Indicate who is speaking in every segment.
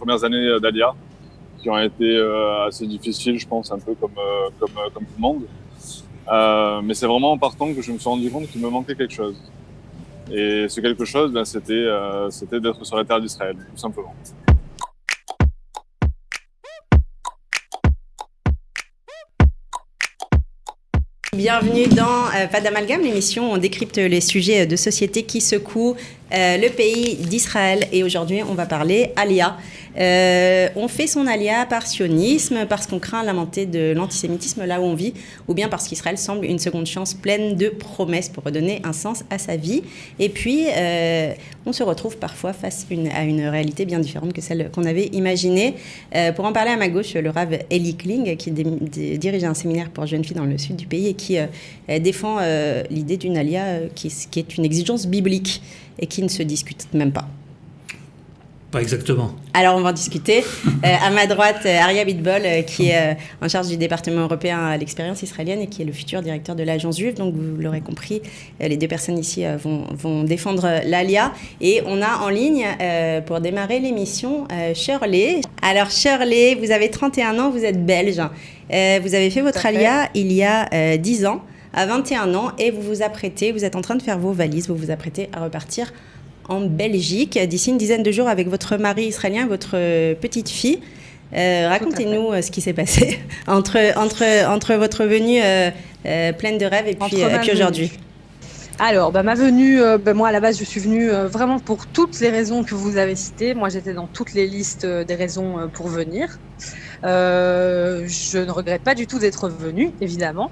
Speaker 1: premières années d'Alia, qui ont été assez difficiles, je pense, un peu comme tout le monde. Mais c'est vraiment en partant que je me suis rendu compte qu'il me manquait quelque chose. Et ce quelque chose, c'était d'être sur la terre d'Israël, tout simplement.
Speaker 2: Bienvenue dans Pas d'amalgame, l'émission où on décrypte les sujets de société qui secouent le pays d'Israël. Et aujourd'hui, on va parler Alia. On fait son Alia par sionisme, parce qu'on craint la montée de l'antisémitisme là où on vit, ou bien parce qu'Israël semble une seconde chance pleine de promesses pour redonner un sens à sa vie. Et puis, on se retrouve parfois face à une réalité bien différente que celle qu'on avait imaginée. Pour en parler à ma gauche, le Rav Eli Kling, qui dirige un séminaire pour jeunes filles dans le sud du pays et qui défend l'idée d'une Alia qui est une exigence biblique et qui ne se discute même pas.
Speaker 3: Pas exactement.
Speaker 2: Alors, on va en discuter. À ma droite, Aria Bitbol, qui est en charge du département européen à l'expérience israélienne et qui est le futur directeur de l'Agence juive. Donc, vous l'aurez compris, les deux personnes ici vont défendre l'Alia. Et on a en ligne, pour démarrer l'émission, Shirley. Alors, Shirley, vous avez 31 ans, vous êtes belge. Vous avez fait votre Alia il y a 10 ans, à 21 ans, et vous êtes en train de faire vos valises, vous vous apprêtez à repartir en Belgique, d'ici une dizaine de jours avec votre mari israélien et votre petite fille. Racontez-nous ce qui s'est passé entre votre venue pleine de rêves et puis aujourd'hui.
Speaker 4: Alors, ma venue, moi à la base je suis venue vraiment pour toutes les raisons que vous avez citées. Moi j'étais dans toutes les listes des raisons pour venir. Je ne regrette pas du tout d'être venue, évidemment.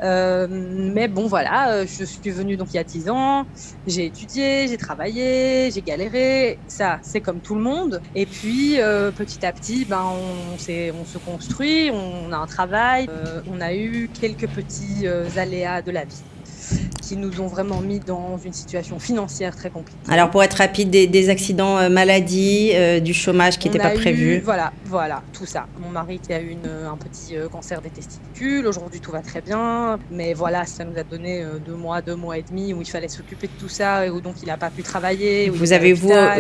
Speaker 4: Mais bon, voilà, je suis venue donc il y a 10 ans. J'ai étudié, j'ai travaillé, j'ai galéré. Ça, c'est comme tout le monde. Et puis, petit à petit, on se construit, on a un travail. On a eu quelques petits aléas de la vie qui nous ont vraiment mis dans une situation financière très compliquée.
Speaker 2: Alors, pour être rapide, des accidents, maladies, du chômage qui n'était pas prévu.
Speaker 4: Voilà, tout ça. Mon mari qui a eu un petit cancer des testicules. Aujourd'hui, tout va très bien. Mais voilà, ça nous a donné 2 mois et demi où il fallait s'occuper de tout ça et où donc il n'a pas pu travailler.
Speaker 2: Vous avez,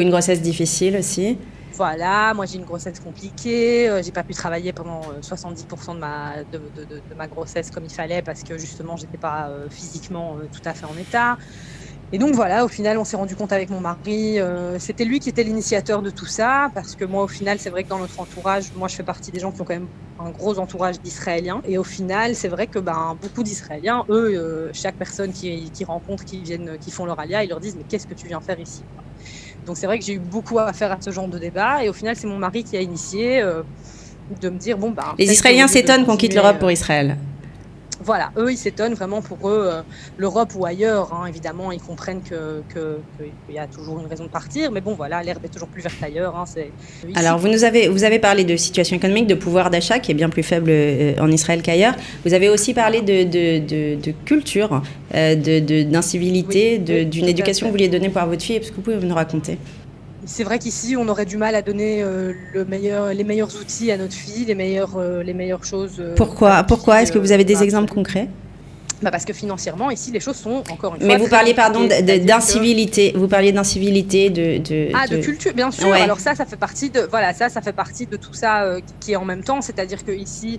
Speaker 2: une grossesse difficile aussi ?
Speaker 4: Voilà, moi j'ai une grossesse compliquée, j'ai pas pu travailler pendant 70% de ma grossesse comme il fallait parce que justement j'étais pas physiquement tout à fait en état. Et donc voilà, au final on s'est rendu compte avec mon mari, c'était lui qui était l'initiateur de tout ça parce que moi au final c'est vrai que dans notre entourage, moi je fais partie des gens qui ont quand même un gros entourage d'Israéliens et au final c'est vrai que beaucoup d'Israéliens, eux, chaque personne qui rencontrent, qui font leur alia, ils leur disent mais qu'est-ce que tu viens faire ici ? Donc c'est vrai que j'ai eu beaucoup à faire à ce genre de débat et au final c'est mon mari qui a initié de me dire
Speaker 2: les Israéliens s'étonnent qu'on quitte l'Europe pour Israël.
Speaker 4: Voilà, eux ils s'étonnent vraiment pour eux, l'Europe ou ailleurs, hein, évidemment ils comprennent qu'il y a toujours une raison de partir, mais bon voilà, l'herbe est toujours plus verte ailleurs. Hein,
Speaker 2: Alors vous avez parlé de situation économique, de pouvoir d'achat qui est bien plus faible en Israël qu'ailleurs. Vous avez aussi parlé de culture, d'incivilité, d'une éducation que vous vouliez donner pour votre fille. Est-ce que vous pouvez nous raconter ?
Speaker 4: C'est vrai qu'ici, on aurait du mal à donner les meilleurs outils à notre fille, les meilleures choses.
Speaker 2: Pourquoi Est-ce que vous avez des exemples concrets ?
Speaker 4: Parce que financièrement, ici, les choses sont encore une fois.
Speaker 2: Mais vous parliez, d'incivilité. Vous parliez d'incivilité,
Speaker 4: de culture, bien sûr. Ouais. Alors ça fait partie de tout ça qui est en même temps. C'est-à-dire que ici.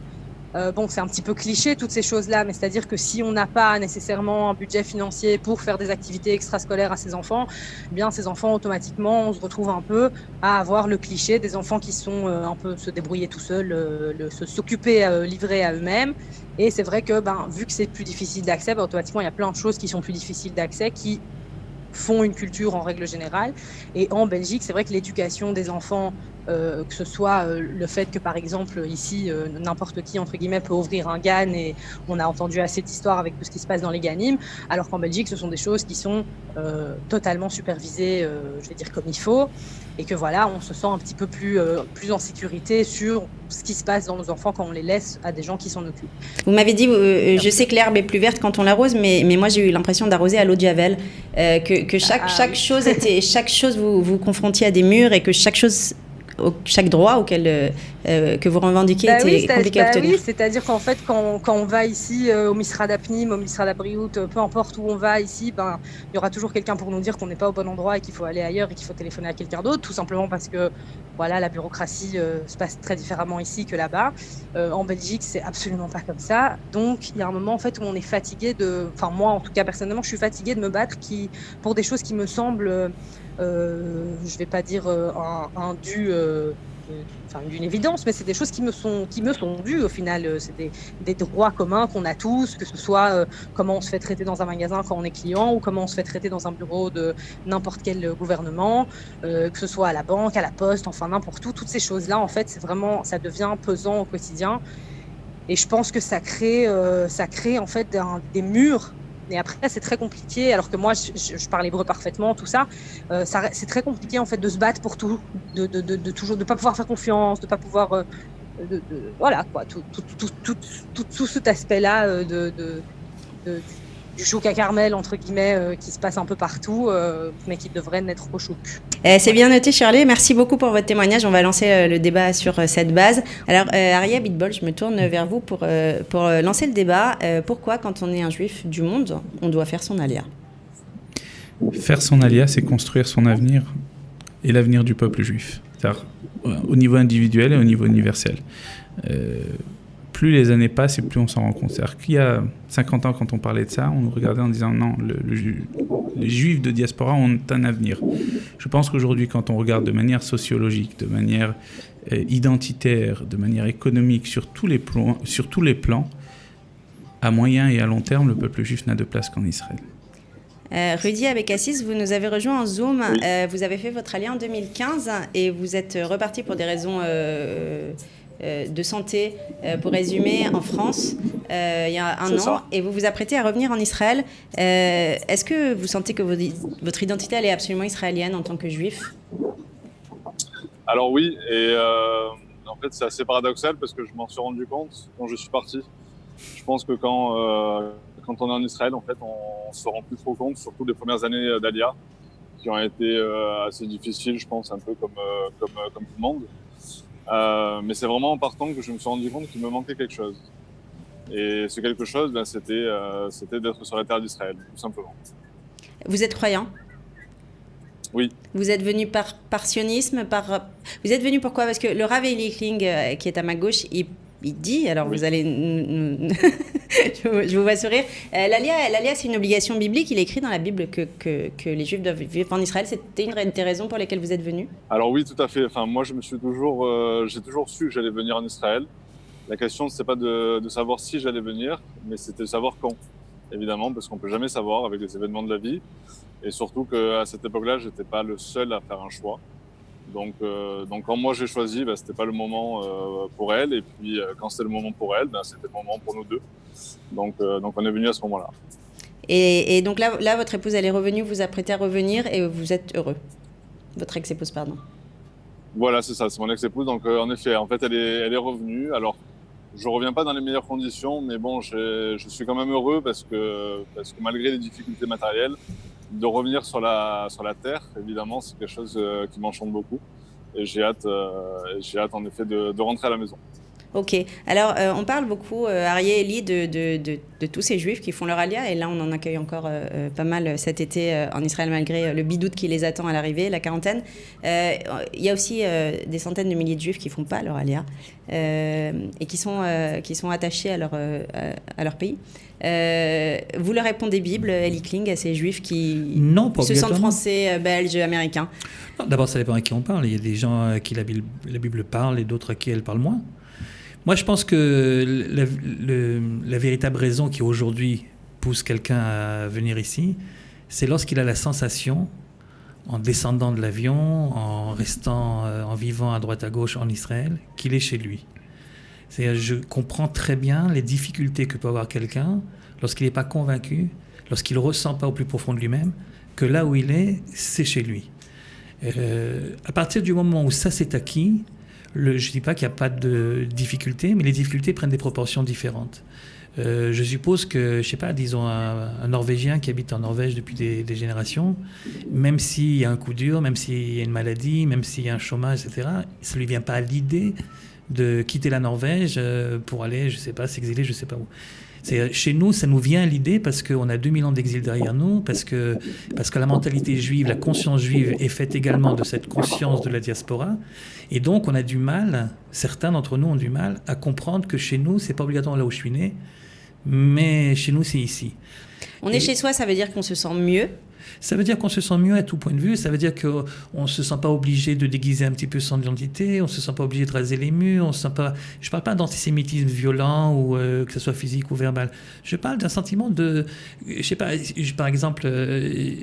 Speaker 4: C'est un petit peu cliché toutes ces choses-là, mais c'est-à-dire que si on n'a pas nécessairement un budget financier pour faire des activités extrascolaires à ses enfants, bien ces enfants automatiquement on se retrouve un peu à avoir le cliché des enfants qui sont un peu se débrouiller tout seuls, s'occuper, livrés à eux-mêmes. Et c'est vrai que vu que c'est plus difficile d'accès, automatiquement il y a plein de choses qui sont plus difficiles d'accès qui font une culture en règle générale. Et en Belgique, c'est vrai que l'éducation des enfants, que ce soit le fait que, par exemple, ici, n'importe qui, entre guillemets, peut ouvrir un GAN et on a entendu assez d'histoires avec tout ce qui se passe dans les GANIM, alors qu'en Belgique, ce sont des choses qui sont totalement supervisées, je vais dire, comme il faut, et que voilà, on se sent un petit peu plus en sécurité sur ce qui se passe dans nos enfants quand on les laisse à des gens qui s'en occupent.
Speaker 2: Vous m'avez dit, je sais que l'herbe est plus verte quand on l'arrose, mais moi j'ai eu l'impression d'arroser à l'eau de Javel, que chaque chose vous confrontiez à des murs et que chaque chose chaque droit auquel que vous revendiquez était compliqué à obtenir.
Speaker 4: Oui, c'est-à-dire qu'en fait, quand on va ici au Misrad Apnim, au Misrad Abriout, peu importe où on va ici, il y aura toujours quelqu'un pour nous dire qu'on n'est pas au bon endroit et qu'il faut aller ailleurs et qu'il faut téléphoner à quelqu'un d'autre, tout simplement parce que voilà, la bureaucratie se passe très différemment ici que là-bas. En Belgique, c'est absolument pas comme ça. Donc, il y a un moment en fait où on est fatigué enfin moi en tout cas personnellement, je suis fatiguée de me battre pour des choses qui me semblent, je vais pas dire d'une évidence, mais c'est des choses qui me sont dues au final. C'est des droits communs qu'on a tous, que ce soit comment on se fait traiter dans un magasin quand on est client ou comment on se fait traiter dans un bureau de n'importe quel gouvernement, que ce soit à la banque, à la poste, enfin n'importe où. Toutes ces choses-là, en fait, ça devient pesant au quotidien. Et je pense que ça crée en fait des murs. Et après, c'est très compliqué, alors que moi, je parle hébreu parfaitement, tout ça. C'est très compliqué, en fait, de se battre pour tout, de toujours, de pas pouvoir faire confiance, de pas pouvoir, voilà, quoi, tout cet aspect-là du chouk à Carmel, entre guillemets, qui se passe un peu partout, mais qui devrait n'être qu'au chouk.
Speaker 2: C'est bien noté, Shirley. Merci beaucoup pour votre témoignage. On va lancer le débat sur cette base. Alors, Aria Bitbol, je me tourne vers vous pour lancer le débat. Pourquoi, quand on est un juif du monde, on doit faire son alia ?
Speaker 5: Faire son alia, c'est construire son avenir et l'avenir du peuple juif. C'est-à-dire au niveau individuel et au niveau universel. Plus les années passent et plus on s'en rend compte. C'est-à-dire qu'il y a 50 ans, quand on parlait de ça, on nous regardait en disant non, les juifs de diaspora ont un avenir. Je pense qu'aujourd'hui, quand on regarde de manière sociologique, de manière identitaire, de manière économique, sur tous les plans, à moyen et à long terme, le peuple juif n'a de place qu'en Israël.
Speaker 2: Rudy Abekassis, vous nous avez rejoint en Zoom.
Speaker 1: Oui.
Speaker 2: Vous avez fait votre alia en 2015 et vous êtes reparti pour des raisons de santé, pour résumer, en France il y a un an, et vous vous apprêtez à revenir en Israël. Est-ce que vous sentez que votre identité elle est absolument israélienne en tant que juif ?
Speaker 1: Alors oui, et en fait c'est assez paradoxal parce que je m'en suis rendu compte quand je suis parti. Je pense que quand on est en Israël, en fait, on se rend plus trop compte, surtout les premières années d'Alia, qui ont été assez difficiles, je pense, un peu comme tout le monde. Mais c'est vraiment en partant que je me suis rendu compte qu'il me manquait quelque chose. Et ce quelque chose, c'était d'être sur la terre d'Israël, tout simplement.
Speaker 2: Vous êtes croyant ?
Speaker 1: Oui.
Speaker 2: Vous êtes venu par sionisme, Vous êtes venu pourquoi ? Parce que le Rav Eli Kling, qui est à ma gauche, il dit, alors oui. Vous allez... je vous vois sourire. L'Alia, c'est une obligation biblique. Il est écrit dans la Bible que les Juifs doivent vivre en Israël. C'était une des raisons pour lesquelles vous êtes venu ?
Speaker 1: Alors oui, tout à fait. Enfin, moi, j'ai toujours su que j'allais venir en Israël. La question, c'est pas de savoir si j'allais venir, mais c'était de savoir quand. Évidemment, parce qu'on peut jamais savoir avec les événements de la vie. Et surtout qu'à cette époque-là, j'étais pas le seul à faire un choix. Donc quand moi j'ai choisi, c'était pas le moment pour elle. Et puis quand c'était le moment pour elle, c'était le moment pour nous deux. Donc on est venu à ce moment-là.
Speaker 2: Et donc là, votre épouse, elle est revenue, vous apprêtez à revenir et vous êtes heureux. Votre ex-épouse, pardon.
Speaker 1: Voilà, c'est ça, c'est mon ex-épouse. Donc en effet, en fait, elle est revenue. Alors, je reviens pas dans les meilleures conditions, mais bon, je suis quand même heureux parce que malgré les difficultés matérielles, de revenir sur la terre, évidemment, c'est quelque chose qui m'enchante beaucoup. Et j'ai hâte en effet de rentrer à la maison.
Speaker 2: Ok. Alors, on parle beaucoup, Aryeh Eli, de tous ces juifs qui font leur alia. Et là, on en accueille encore pas mal cet été en Israël, malgré le bidoute qui les attend à l'arrivée, la quarantaine. Il y a aussi des centaines de milliers de juifs qui ne font pas leur alia et qui sont attachés à leur pays. Vous leur répondez Bible, Eli Kling, à ces juifs qui se sentent français, belges, américains?
Speaker 3: Non, d'abord, ça dépend à qui on parle. Il y a des gens à qui la Bible parle et d'autres à qui elle parle moins. Moi, je pense que la véritable raison qui aujourd'hui pousse quelqu'un à venir ici, c'est lorsqu'il a la sensation, en descendant de l'avion, en restant, en vivant à droite à gauche en Israël, qu'il est chez lui. C'est-à-dire, je comprends très bien les difficultés que peut avoir quelqu'un lorsqu'il n'est pas convaincu, lorsqu'il ne ressent pas au plus profond de lui-même que là où il est, c'est chez lui. À partir du moment où ça s'est acquis, je ne dis pas qu'il n'y a pas de difficultés, mais les difficultés prennent des proportions différentes. Je suppose que, je sais pas, disons un Norvégien qui habite en Norvège depuis des générations, même s'il y a un coup dur, même s'il y a une maladie, même s'il y a un chômage, etc., ça lui vient pas à l'idée de quitter la Norvège pour aller, je sais pas, s'exiler, je sais pas où. Chez nous, ça nous vient à l'idée parce qu'on a 2000 ans d'exil derrière nous, parce que la mentalité juive, la conscience juive est faite également de cette conscience de la diaspora. Et donc, on a du mal, certains d'entre nous ont du mal à comprendre que chez nous, c'est pas obligatoirement là où je suis né, mais chez nous, c'est ici.
Speaker 2: On est chez soi, ça veut dire qu'on se sent mieux.
Speaker 3: Ça veut dire qu'on se sent mieux à tout point de vue. Ça veut dire qu'on ne se sent pas obligé de déguiser un petit peu son identité. On ne se sent pas obligé de raser les murs. Je ne parle pas d'antisémitisme violent ou que ce soit physique ou verbal. Je parle d'un sentiment de... Je sais pas, par exemple,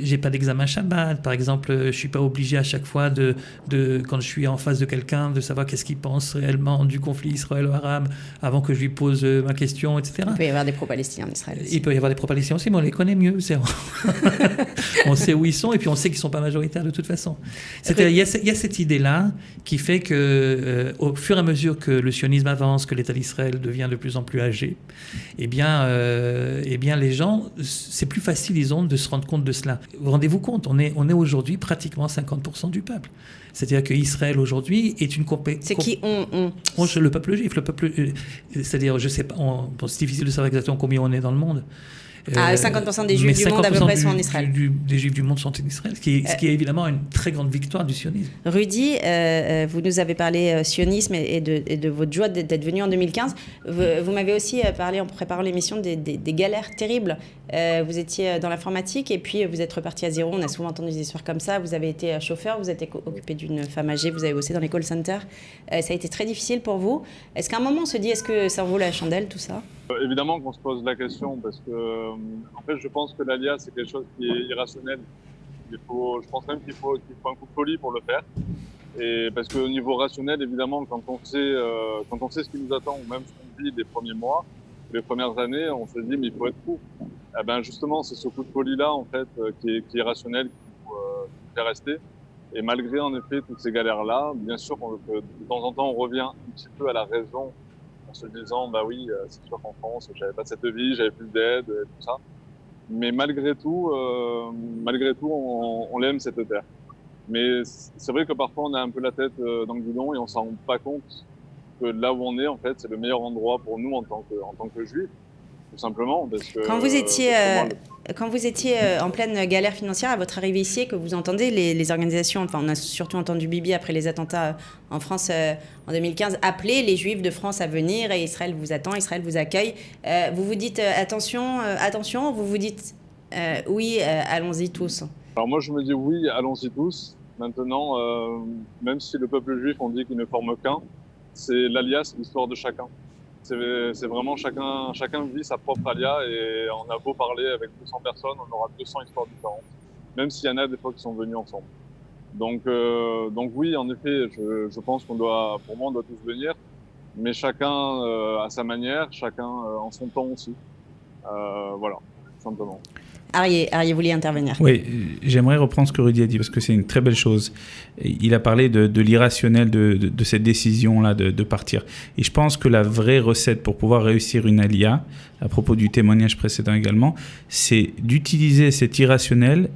Speaker 3: j'ai pas d'examen Shabbat. Par exemple, je ne suis pas obligé à chaque fois quand je suis en face de quelqu'un, de savoir qu'est-ce qu'il pense réellement du conflit israélo-arabe avant que je lui pose ma question, etc.
Speaker 2: Il peut y avoir des pro-palestiniens en Israël aussi.
Speaker 3: Il peut y avoir des pro-palestiniens aussi, mais on les connaît mieux. On sait où ils sont et puis on sait qu'ils ne sont pas majoritaires de toute façon. Il y a cette idée-là qui fait que, au fur et à mesure que le sionisme avance, que l'État d'Israël devient de plus en plus âgé, eh bien les gens, c'est plus facile, disons, de se rendre compte de cela. Rendez-vous compte, on est aujourd'hui pratiquement 50% du peuple. C'est-à-dire qu'Israël aujourd'hui est une compétition.
Speaker 2: C'est qui
Speaker 3: le peuple juif, c'est-à-dire, je sais pas, c'est difficile de savoir exactement combien on est dans le monde.
Speaker 2: 50% des juifs du monde à peu près sont en Israël.
Speaker 3: Des juifs du monde sont en Israël, ce qui est évidemment une très grande victoire du sionisme.
Speaker 2: Rudy, vous nous avez parlé sionisme et de votre joie d'être venu en 2015. Vous m'avez aussi parlé en préparant l'émission des galères terribles. Vous étiez dans l'informatique et puis vous êtes reparti à zéro. On a souvent entendu des histoires comme ça. Vous avez été chauffeur, vous êtes occupé d'une femme âgée, vous avez bossé dans les call centers. Ça a été très difficile pour vous. Est-ce qu'à un moment on se dit, est-ce que ça en vaut la chandelle tout ça ?
Speaker 1: Évidemment qu'on se pose la question parce que, en fait, je pense que l'ALIA, c'est quelque chose qui est irrationnel. Je pense même qu'il faut un coup de folie pour le faire. Et parce qu'au niveau rationnel, évidemment, quand on sait ce qui nous attend, ou même ce qu'on vit les premiers mois, les premières années, on se dit, mais il faut être fou. Eh ben, justement, c'est ce coup de folie-là, en fait, qui est irrationnel, qu'il faut faire rester. Et malgré, en effet, toutes ces galères-là, bien sûr, de temps en temps, on revient un petit peu à la raison en se disant, bah oui, c'est sûr qu'en France, j'avais pas cette vie, j'avais plus d'aide, et tout ça. Mais malgré tout, on l'aime cette terre. Mais c'est vrai que parfois, on a un peu la tête dans le guidon et on s'en rend pas compte que là où on est, en fait, c'est le meilleur endroit pour nous en tant que juifs, tout simplement. Parce que,
Speaker 2: quand vous étiez en pleine galère financière à votre arrivée ici, que vous entendez les organisations, enfin on a surtout entendu Bibi après les attentats en France en 2015, appeler les Juifs de France à venir et Israël vous attend, Israël vous accueille. Vous vous dites attention, vous vous dites oui, allons-y tous.
Speaker 1: Alors moi je me dis oui, allons-y tous. Maintenant, même si le peuple juif on dit qu'il ne forme qu'un, c'est l'Alia, c'est l'histoire de chacun. C'est vraiment chacun vit sa propre alia et on a beau parler avec 200 personnes, on aura 200 histoires différentes, même s'il y en a des fois qui sont venus ensemble. Donc oui, en effet, je pense pour moi, on doit tous venir, mais chacun à sa manière, chacun en son temps aussi. Voilà, tout simplement.
Speaker 2: Arié, vous vouliez intervenir.
Speaker 5: Oui, j'aimerais reprendre ce que Rudy a dit parce que c'est une très belle chose. Il a parlé de l'irrationnel de cette décision-là de partir. Et je pense que la vraie recette pour pouvoir réussir une alia, à propos du témoignage précédent également, c'est d'utiliser cet irrationnel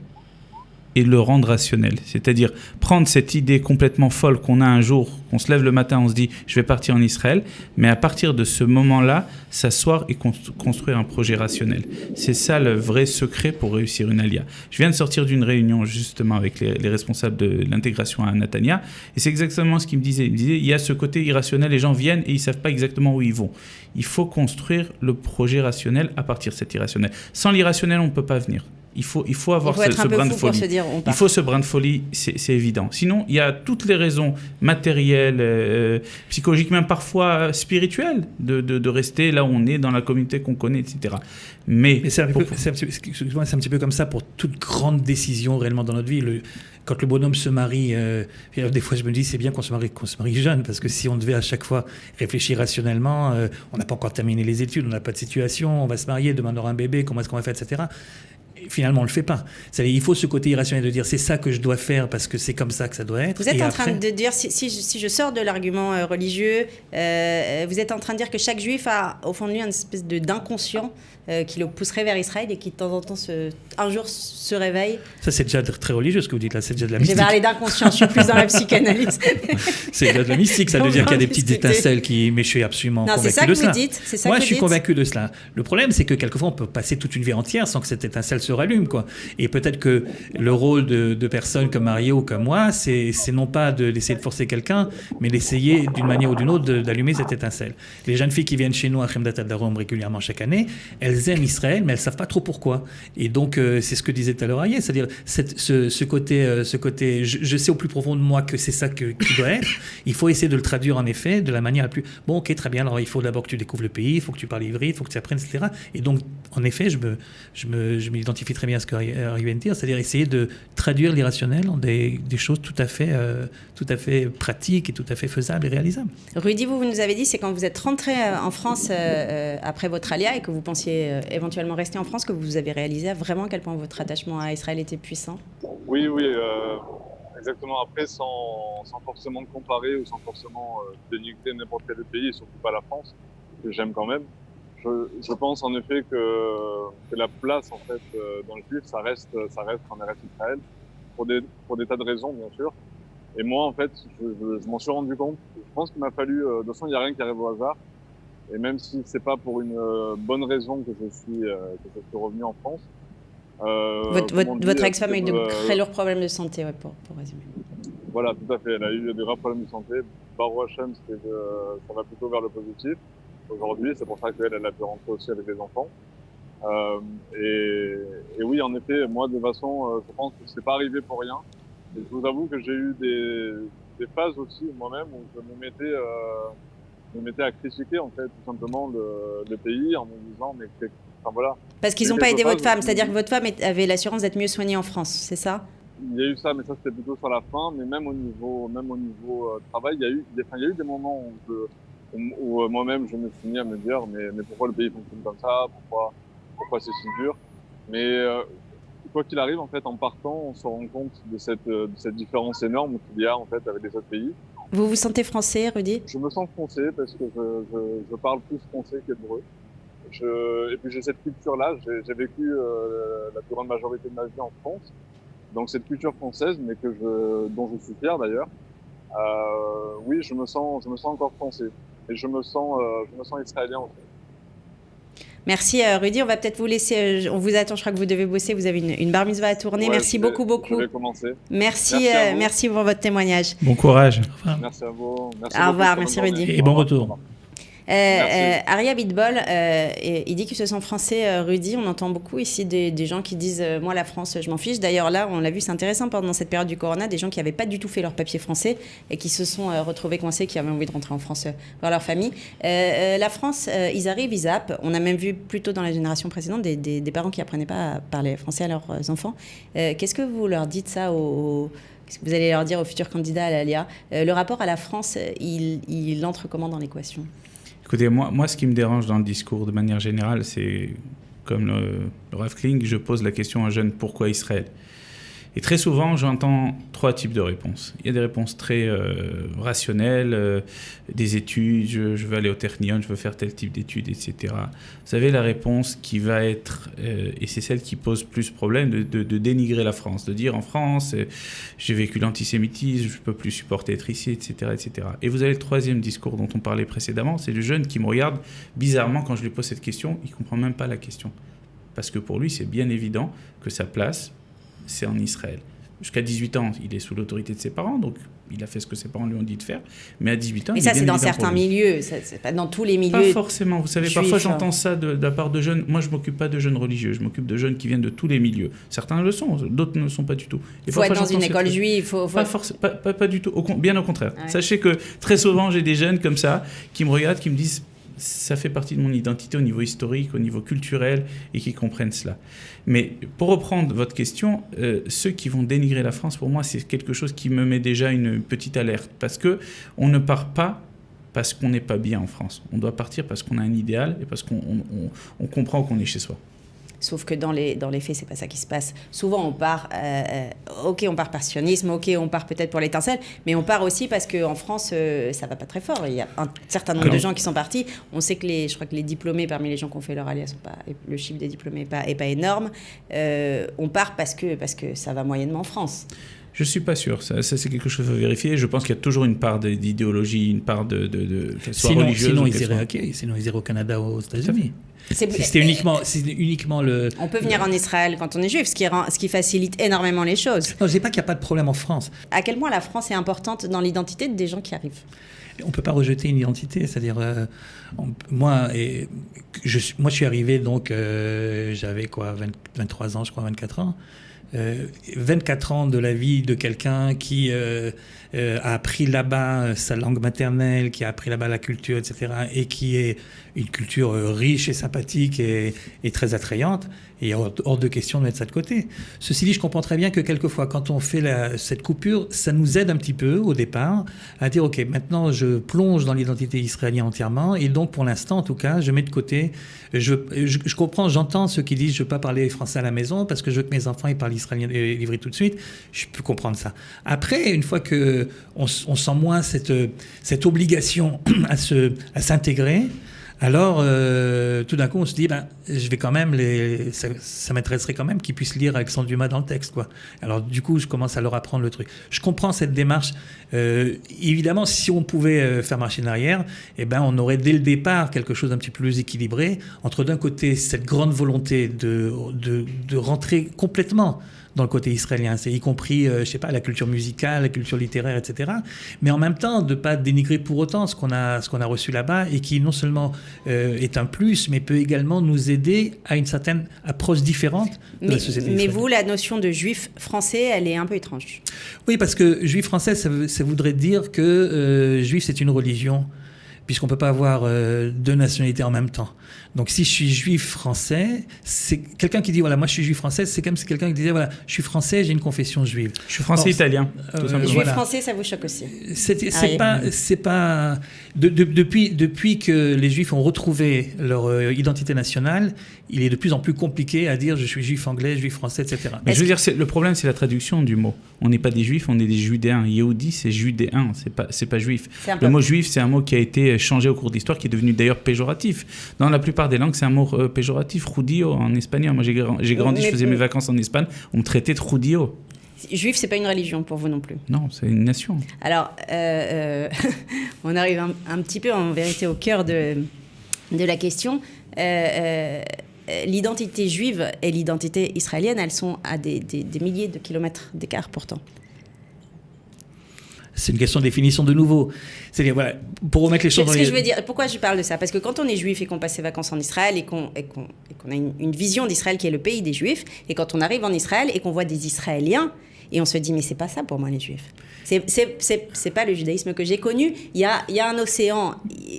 Speaker 5: et le rendre rationnel. C'est-à-dire prendre cette idée complètement folle qu'on a un jour, qu'on se lève le matin, on se dit « je vais partir en Israël », mais à partir de ce moment-là, s'asseoir et construire un projet rationnel. C'est ça le vrai secret pour réussir une alia. Je viens de sortir d'une réunion justement avec les responsables de l'intégration à Natania, et c'est exactement ce qu'ils me disaient. Ils me disaient « il y a ce côté irrationnel, les gens viennent et ils ne savent pas exactement où ils vont ». Il faut construire le projet rationnel à partir de cet irrationnel. Sans l'irrationnel, on ne peut pas venir. Il faut avoir ce brin de folie. Il faut ce brin de folie, c'est évident. Sinon, il y a toutes les raisons matérielles, psychologiques, même parfois spirituelles, de rester là où on est, dans la communauté qu'on connaît, etc. Mais
Speaker 3: c'est un petit peu comme ça pour toute grande décision réellement dans notre vie. Quand le bonhomme se marie, des fois je me dis c'est bien qu'on se marie jeune, parce que si on devait à chaque fois réfléchir rationnellement, on n'a pas encore terminé les études, on n'a pas de situation, on va se marier, demain on aura un bébé, comment est-ce qu'on va faire, etc. finalement, on ne le fait pas. C'est-à-dire, il faut ce côté irrationnel de dire c'est ça que je dois faire parce que c'est comme ça que ça doit être.
Speaker 2: Vous êtes en train de dire, si je sors de l'argument religieux, vous êtes en train de dire que chaque juif a au fond de lui une espèce d'inconscient qui le pousserait vers Israël et qui de temps en temps un jour se réveille.
Speaker 3: Ça, c'est déjà très religieux ce que vous dites là, c'est déjà de la mystique.
Speaker 2: J'ai parlé d'inconscient, je suis plus dans la psychanalyse.
Speaker 3: C'est déjà de la mystique, ça veut dire qu'il y a des petites étincelles mais je suis absolument convaincu de cela.
Speaker 2: C'est ça que vous dites.
Speaker 3: Moi, je suis convaincu de cela. Le problème, c'est que quelquefois, on peut passer toute une vie entière sans que cette étincelle se rallume, quoi. Et peut-être que le rôle de personnes comme Mario ou comme moi, c'est non pas d'essayer de forcer quelqu'un, mais d'essayer d'une manière ou d'une autre d'allumer cette étincelle. Les jeunes filles qui viennent chez nous à Chemdat Darom régulièrement chaque année, elles aiment Israël, mais elles ne savent pas trop pourquoi. Et donc, c'est ce que disait tout à l'heure Ariel, c'est-à-dire ce côté je sais au plus profond de moi que c'est ça qui doit être. Il faut essayer de le traduire en effet de la manière la plus... Bon, ok, très bien, alors il faut d'abord que tu découvres le pays, il faut que tu parles ivri, il faut que tu apprennes, etc. Et donc, en effet, je m'identifie très bien à ce que Ariel vient de dire, c'est-à-dire essayer de traduire l'irrationnel en des choses tout à fait pratiques et tout à fait faisables et réalisables.
Speaker 2: Rudy, vous nous avez dit, c'est quand vous êtes rentré en France après votre alia et que vous pensiez éventuellement rester en France, que vous avez réalisé vraiment à quel point votre attachement à Israël était puissant.
Speaker 1: Oui, exactement. Après, sans forcément comparer ou sans forcément dénigrer n'importe quel pays, et surtout pas la France, que j'aime quand même. Je pense en effet que la place en fait dans le juif, ça reste en Eretz Israël pour des tas de raisons bien sûr. Et moi en fait, je m'en suis rendu compte. Je pense qu'il m'a fallu. De toute façon, il n'y a rien qui arrive au hasard. Et même si c'est pas pour une bonne raison que je suis revenu en France.
Speaker 2: Votre ex-femme a eu de très lourds problèmes de santé, pour résumer.
Speaker 1: Voilà, tout à fait. Elle a eu des graves problèmes de santé. Baruch Hashem, ça va plutôt vers le positif aujourd'hui. C'est pour ça qu'elle a pu rentrer aussi avec les enfants. Et oui, en effet, moi, de toute façon, je pense que c'est pas arrivé pour rien. Et je vous avoue que j'ai eu des phases aussi moi-même où je me mettais à critiquer en fait tout simplement le pays en me disant mais enfin voilà.
Speaker 2: Parce qu'ils n'ont pas aidé votre femme, c'est-à-dire que votre femme avait l'assurance d'être mieux soignée en France, c'est ça?
Speaker 1: Il y a eu ça, mais ça c'était plutôt sur la fin. Mais même au niveau travail, il y a eu des moments où moi-même je me suis mis à me dire mais pourquoi le pays fonctionne comme ça, pourquoi c'est si dur. Mais quoi qu'il arrive en fait en partant, on se rend compte de cette différence énorme qu'il y a en fait avec les autres pays.
Speaker 2: Vous vous sentez français, Rudy?
Speaker 1: Je me sens français parce que je parle plus français qu'hébreu. Et puis j'ai cette culture-là. J'ai vécu la plus grande majorité de ma vie en France. Donc cette culture française, mais dont je suis fier d'ailleurs. Oui, je me sens encore français. Et je me sens israélien aussi.
Speaker 2: Merci Rudy, on va peut-être vous laisser, on vous attend, je crois que vous devez bosser, vous avez une bar mitzvah à tourner. Ouais, merci beaucoup.
Speaker 1: Je vais commencer.
Speaker 2: Merci pour votre témoignage.
Speaker 5: Bon courage.
Speaker 1: Merci à vous.
Speaker 2: Au revoir, merci Rudy.
Speaker 3: Et bon retour.
Speaker 2: Arya Bitbol, il dit qu'il se sent français, Rudy. On entend beaucoup ici des gens qui disent moi la France je m'en fiche. D'ailleurs là on l'a vu, c'est intéressant pendant cette période du corona, des gens qui n'avaient pas du tout fait leur papier français et qui se sont retrouvés coincés, qui avaient envie de rentrer en France voir leur famille. La France, ils arrivent, ils zappent. On a même vu plus tôt dans la génération précédente des parents qui n'apprenaient pas à parler français à leurs enfants. Qu'est-ce que vous leur dites ça qu'est-ce que vous allez leur dire aux futurs candidats à l'ALIA? Le rapport à la France, il entre comment dans l'équation?
Speaker 5: Écoutez, moi, ce qui me dérange dans le discours de manière générale, c'est, comme le Rav Kling, je pose la question à un jeune, pourquoi Israël? Et très souvent, j'entends trois types de réponses. Il y a des réponses très rationnelles, des études, je veux aller au Technion, je veux faire tel type d'études, etc. Vous savez, la réponse qui va être, et c'est celle qui pose plus problème, de dénigrer la France, de dire en France, j'ai vécu l'antisémitisme, je ne peux plus supporter être ici, etc., etc. Et vous avez le troisième discours dont on parlait précédemment, c'est le jeune qui me regarde bizarrement quand je lui pose cette question, il ne comprend même pas la question. Parce que pour lui, c'est bien évident que sa place, c'est en Israël. Jusqu'à 18 ans, il est sous l'autorité de ses parents, donc il a fait ce que ses parents lui ont dit de faire. Mais à 18 ans,
Speaker 2: mais ça, c'est dans certains milieux, c'est pas dans tous les milieux.
Speaker 5: Pas forcément. Vous savez, parfois j'entends ça de la part de jeunes. Moi, je m'occupe pas de jeunes religieux, je m'occupe de jeunes qui viennent de tous les milieux. Certains le sont, d'autres ne le sont pas du tout.
Speaker 2: Il faut être dans une école juive.
Speaker 5: Pas du tout. Bien au contraire. Ouais. Sachez que très souvent, j'ai des jeunes comme ça qui me regardent, qui me disent ça fait partie de mon identité au niveau historique, au niveau culturel, et qui comprennent cela. Mais pour reprendre votre question, ceux qui vont dénigrer la France, pour moi, c'est quelque chose qui me met déjà une petite alerte. Parce qu'on ne part pas parce qu'on n'est pas bien en France. On doit partir parce qu'on a un idéal et parce qu'on comprend qu'on est chez soi.
Speaker 2: Sauf que dans les faits, c'est pas ça qui se passe. Souvent, on part, on part par sionisme, on part peut-être pour l'étincelle, mais on part aussi parce qu'en France, ça va pas très fort. Il y a un certain nombre de gens qui sont partis. On sait que je crois que les diplômés, parmi les gens qui ont fait leur alia, le chiffre des diplômés est pas énorme. On part parce que ça va moyennement en France.
Speaker 5: Je ne suis pas sûr. Ça, c'est quelque chose à vérifier. Je pense qu'il y a toujours une part d'idéologie, une part de qu'elle soit religieuse.
Speaker 3: Sinon, ils iraient au Canada ou aux États-Unis. C'est uniquement le...
Speaker 2: On peut venir en Israël quand on est juif, ce qui facilite énormément les choses.
Speaker 3: Non, je ne dis pas qu'il n'y a pas de problème en France.
Speaker 2: À quel point la France est importante dans l'identité des gens qui arrivent?
Speaker 3: On ne peut pas rejeter une identité. C'est-à-dire, moi, je suis arrivé, donc j'avais 23 ans, je crois, 24 ans. 24 ans de la vie de quelqu'un qui a appris là-bas sa langue maternelle, qui a appris là-bas la culture, etc., et qui est une culture riche et sympathique et très attrayante, et hors de question de mettre ça de côté. Ceci dit, je comprends très bien que quelquefois, quand on fait cette coupure, ça nous aide un petit peu au départ à dire, OK, maintenant je plonge dans l'identité israélienne entièrement, et donc pour l'instant, en tout cas, je mets de côté, je comprends, j'entends ceux qui disent, je ne veux pas parler français à la maison parce que je veux que mes enfants ils parlent israélien et l'ivri tout de suite. Je peux comprendre ça. Après, une fois qu'on sent moins cette obligation à s'intégrer, alors tout d'un coup on se dit je vais quand même ça m'intéresserait quand même qu'ils puissent lire Alexandre Dumas dans le texte, quoi. Alors du coup je commence à leur apprendre le truc. Je comprends cette démarche. Évidemment, si on pouvait faire marche en arrière, on aurait dès le départ quelque chose d'un petit peu plus équilibré entre d'un côté cette grande volonté de rentrer complètement dans le côté israélien, c'est y compris, la culture musicale, la culture littéraire, etc. Mais en même temps, de ne pas dénigrer pour autant ce qu'on a reçu là-bas et qui non seulement est un plus, mais peut également nous aider à une certaine approche différente de la société israélienne.
Speaker 2: Mais vous, la notion de juif français, elle est un peu étrange.
Speaker 3: Oui, parce que juif français, ça voudrait dire que juif, c'est une religion, puisqu'on ne peut pas avoir deux nationalités en même temps. Donc si je suis juif français, c'est quelqu'un qui dit voilà, moi je suis juif français, c'est comme si quelqu'un qui disait voilà, je suis français, j'ai une confession juive.
Speaker 5: Je suis français italien.
Speaker 2: Juif français, ça vous choque aussi?
Speaker 3: C'est pas depuis que les juifs ont retrouvé leur identité nationale, il est de plus en plus compliqué à dire je suis juif anglais, juif français, etc.
Speaker 5: Mais je veux dire, le problème c'est la traduction du mot. On n'est pas des juifs, on est des judéens. Yehudi, c'est judéen, c'est pas juif. Le mot juif, c'est un mot qui a été changé au cours de l'histoire, qui est devenu d'ailleurs péjoratif. Dans la plupart des langues, c'est un mot péjoratif, judío en espagnol. Moi, j'ai grandi, je faisais mes vacances en Espagne, on me traitait de judío.
Speaker 2: Juif, c'est pas une religion pour vous non plus?
Speaker 5: Non, c'est une nation.
Speaker 2: Alors, on arrive un petit peu en vérité au cœur de la question. L'identité juive et l'identité israélienne, elles sont à des milliers de kilomètres d'écart pourtant.
Speaker 3: C'est une question de définition de nouveau. C'est-à-dire, voilà, pour remettre les choses dans les...
Speaker 2: je veux dire, pourquoi je parle de ça? Parce que quand on est juif et qu'on passe ses vacances en Israël et qu'on a une vision d'Israël qui est le pays des juifs, et quand on arrive en Israël et qu'on voit des Israéliens, et on se dit, mais c'est pas ça pour moi les juifs. C'est pas le judaïsme que j'ai connu. Il y a un océan.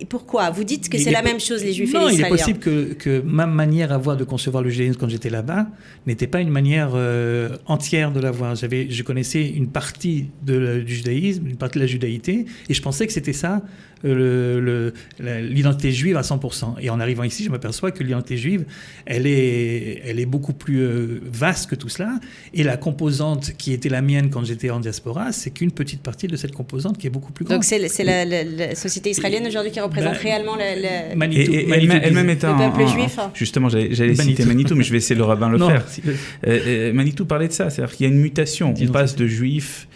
Speaker 2: Pourquoi? Vous dites que c'est la même chose les juifs et les Israéliens.
Speaker 3: Non, il est possible que ma manière à voir de concevoir le judaïsme quand j'étais là-bas n'était pas une manière entière de la voir. Je connaissais une partie du judaïsme, une partie de la judaïté, et je pensais que c'était ça, l'identité juive à 100%. Et en arrivant ici, je m'aperçois que l'identité juive, elle est beaucoup plus vaste que tout cela. Et la composante qui était la mienne quand j'étais en diaspora, c'est qu'une petite partie de cette composante qui est beaucoup plus grande.
Speaker 2: Donc c'est la société israélienne aujourd'hui qui représente réellement
Speaker 3: Manitou.
Speaker 5: Elle-même est
Speaker 2: le peuple juif.
Speaker 5: Justement, j'allais citer Manitou, mais je vais essayer le rabbin le faire. Manitou parlait de ça, c'est-à-dire qu'il y a une mutation. On passe de juif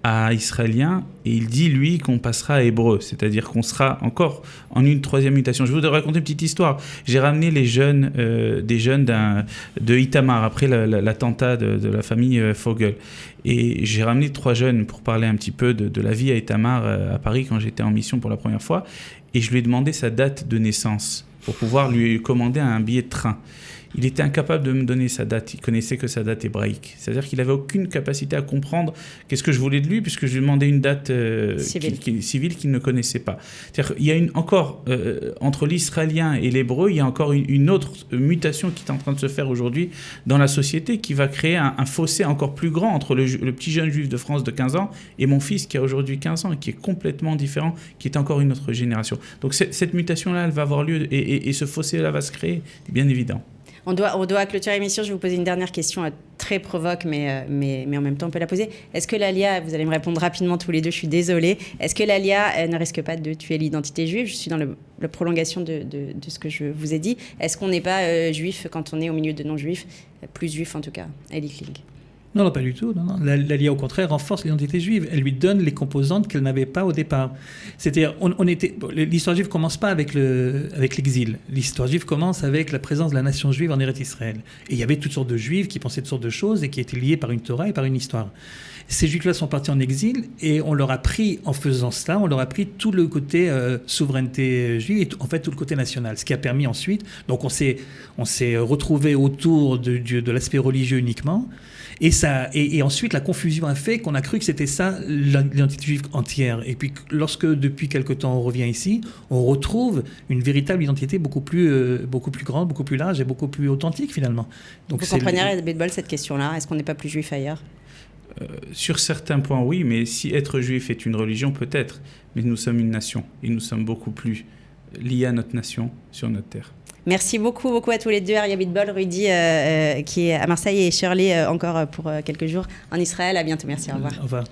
Speaker 5: à israélien, et il dit, lui, qu'on passera à hébreu, c'est-à-dire qu'on sera encore en une troisième mutation. Je voudrais raconter une petite histoire. J'ai ramené des jeunes de Itamar, après l'attentat de la famille Fogel. Et j'ai ramené 3 jeunes pour parler un petit peu de la vie à Itamar, à Paris, quand j'étais en mission pour la première fois. Et je lui ai demandé sa date de naissance, pour pouvoir lui commander un billet de train. Il était incapable de me donner sa date. Il connaissait que sa date hébraïque. C'est-à-dire qu'il n'avait aucune capacité à comprendre qu'est-ce que je voulais de lui, puisque je lui demandais une date civile qu'il ne connaissait pas. C'est-à-dire qu'il y a encore, entre l'israélien et l'hébreu, il y a encore une autre mutation qui est en train de se faire aujourd'hui dans la société, qui va créer un fossé encore plus grand entre le petit jeune juif de France de 15 ans et mon fils qui a aujourd'hui 15 ans et qui est complètement différent, qui est encore une autre génération. Donc cette mutation-là, elle va avoir lieu et ce fossé-là va se créer, bien évident.
Speaker 2: On doit clôturer l'émission. Je vais vous poser une dernière question très provoque, mais en même temps, on peut la poser. Est-ce que l'ALIA, vous allez me répondre rapidement tous les deux, je suis désolée, est-ce que l'ALIA ne risque pas de tuer l'identité juive? Je suis dans la prolongation de ce que je vous ai dit. Est-ce qu'on n'est pas juif quand on est au milieu de non-juifs, plus juif en tout cas, Eli Kling?
Speaker 3: Non, pas du tout. Non. L'ALIA, au contraire, renforce l'identité juive. Elle lui donne les composantes qu'elle n'avait pas au départ. C'est-à-dire, l'histoire juive ne commence pas avec l'exil. L'histoire juive commence avec la présence de la nation juive en Eretz Israël. Et il y avait toutes sortes de juifs qui pensaient toutes sortes de choses et qui étaient liés par une Torah et par une histoire. Ces juifs-là sont partis en exil et on leur a pris, en faisant cela, on leur a pris tout le côté souveraineté juive et en fait tout le côté national. Ce qui a permis ensuite, donc on s'est retrouvé autour de l'aspect religieux uniquement. Et ensuite, la confusion a fait qu'on a cru que c'était ça l'identité juive entière. Et puis, lorsque depuis quelque temps on revient ici, on retrouve une véritable identité beaucoup plus grande, beaucoup plus large et beaucoup plus authentique finalement. Donc,
Speaker 2: vous comprenez, Ariel Bitbol, cette question-là? Est-ce qu'on n'est pas plus juif ailleurs?
Speaker 5: Sur certains points, oui, mais si être juif est une religion, peut-être. Mais nous sommes une nation et nous sommes beaucoup plus liés à notre nation sur notre terre.
Speaker 2: Merci beaucoup à tous les deux, Ariel Bitbol, Rudy qui est à Marseille et Shirley encore pour quelques jours en Israël. À bientôt, merci, au revoir.
Speaker 3: Au revoir.